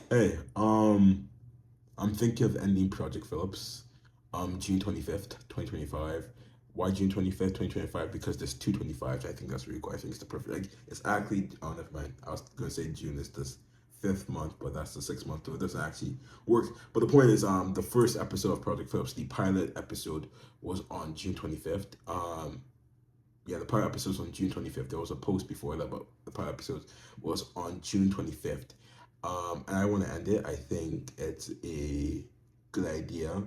Hey, I'm thinking of ending Project Phillips, June 25th, 2025. Why June 25th, 2025? Because there's 225. I think that's really cool. I think it's the perfect. Like, it's actually. Oh, never mind. I was gonna say June is this fifth month, but that's the 6 month. So it doesn't actually work. But the point is, the first episode of Project Phillips, the pilot episode, was on June 25th. Yeah, the pilot episode was on June 25th. There was a post before that, but the pilot episode was on June 25th. And I want to end it. I think it's a good idea.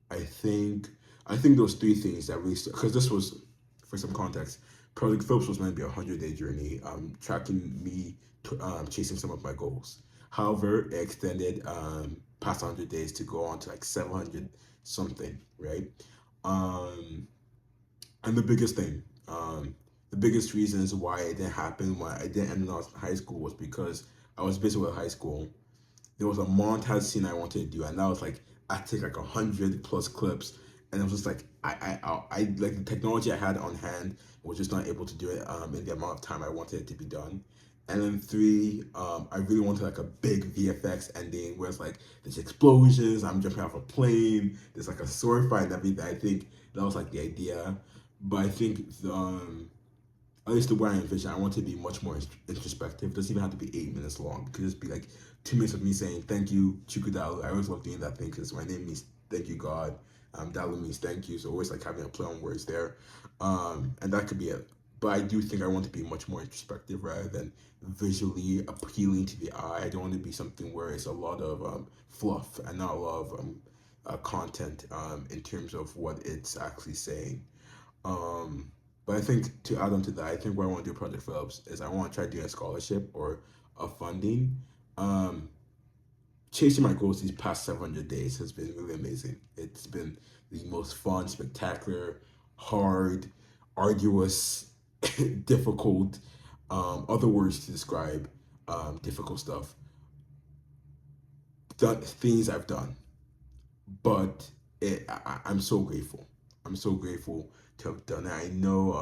I think I think those three things that really because this was for some context. Project Phillips was meant to be a 100-day journey, tracking me chasing some of my goals. However, it extended past 100 days to go on to like 700 something, right? Um, and the biggest reasons why it didn't happen, why I didn't end up high school, was because I was busy with high school. There was a montage scene I wanted to do, and that was like I take like 100 plus clips, and it was just like I like the technology I had on hand was just not able to do it in the amount of time I wanted it to be done. And then three, I really wanted like a big VFX ending where it's like there's explosions, I'm jumping off a plane, there's like a sword fight and everything. I think that was like the idea, but I think at least the way I envision, I want it to be much more introspective. It doesn't even have to be 8 minutes long. It could just be like 2 minutes of me saying thank you, Chukudalu. I always love doing that thing because my name means thank you, God. Dalu means thank you. So always like having a play on words there. And that could be it. But I do think I want to be much more introspective rather than visually appealing to the eye. I don't want to be something where it's a lot of fluff and not a lot of content in terms of what it's actually saying. Um, but I think to add on to that, I think what I want to do Project Phillips is I want to try doing a scholarship or a funding. Um, Chasing my goals these past 700 days has been really amazing. It's been the most fun, spectacular, hard, arduous, difficult, other words to describe difficult stuff, things I've done. But I'm so grateful. I'm so grateful to have done it. I know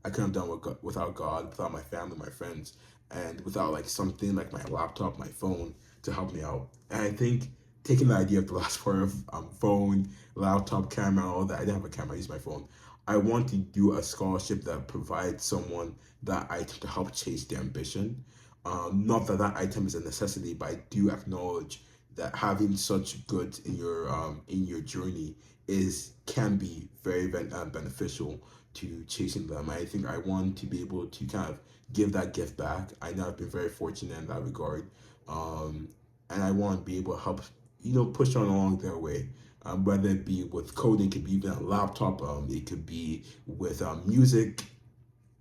I couldn't have done it without God, without my family, my friends, and without like something like my laptop, my phone to help me out. And I think taking the idea of the last part of phone, laptop, camera, all that. I didn't have a camera. I used my phone. I want to do a scholarship that provides someone that item to help chase their ambition. Not that that item is a necessity, but I do acknowledge that having such goods in your journey is can be very beneficial to chasing them. I think I want to be able to kind of give that gift back. I know I've been very fortunate in that regard, um, and I want to be able to help push on along their way. Whether it be with coding, it could be even a laptop. It could be with music,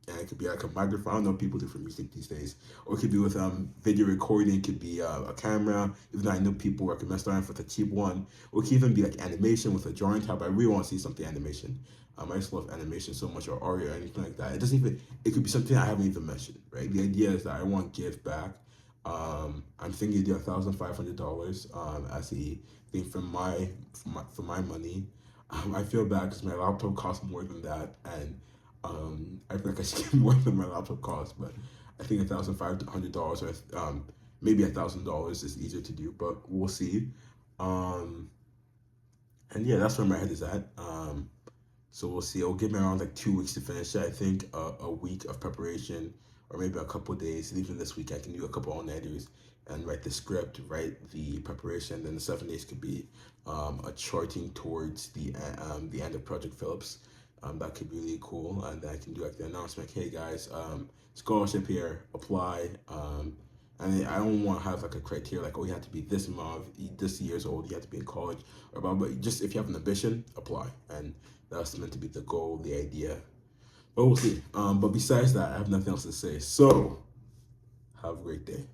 and it could be like a microphone. I don't know what people do for music these days, or it could be with video recording. It could be a camera. Even though I know people recommend starting with a cheap one, or it could even be like animation with a drawing tab. I really want to see something animation. I just love animation so much, or art or anything like that. It doesn't even. It could be something I haven't even mentioned. Right. The idea is that I want to give back. I'm thinking to do $1,500 as a thing for my money. I feel bad because my laptop costs more than that, and I feel like I should get more than my laptop costs. But I think $1,500 or maybe $1,000 is easier to do, but we'll see. Um, and yeah, that's where my head is at. So we'll see. It'll give me around like 2 weeks to finish it. I think a week of preparation, or maybe a couple days. And even this week, I can do a couple all nighters and write the script, write the preparation. Then the 7 days could be a charting towards the end of Project Phillips. That could be really cool, and I can do like the announcement. Hey guys, scholarship here, apply. And I don't want to have like a criteria like, oh, you have to be this month, this years old, you have to be in college, or blah, but just if you have an ambition, apply. And that's meant to be the goal, the idea. But we'll see. But besides that, I have nothing else to say. So, have a great day.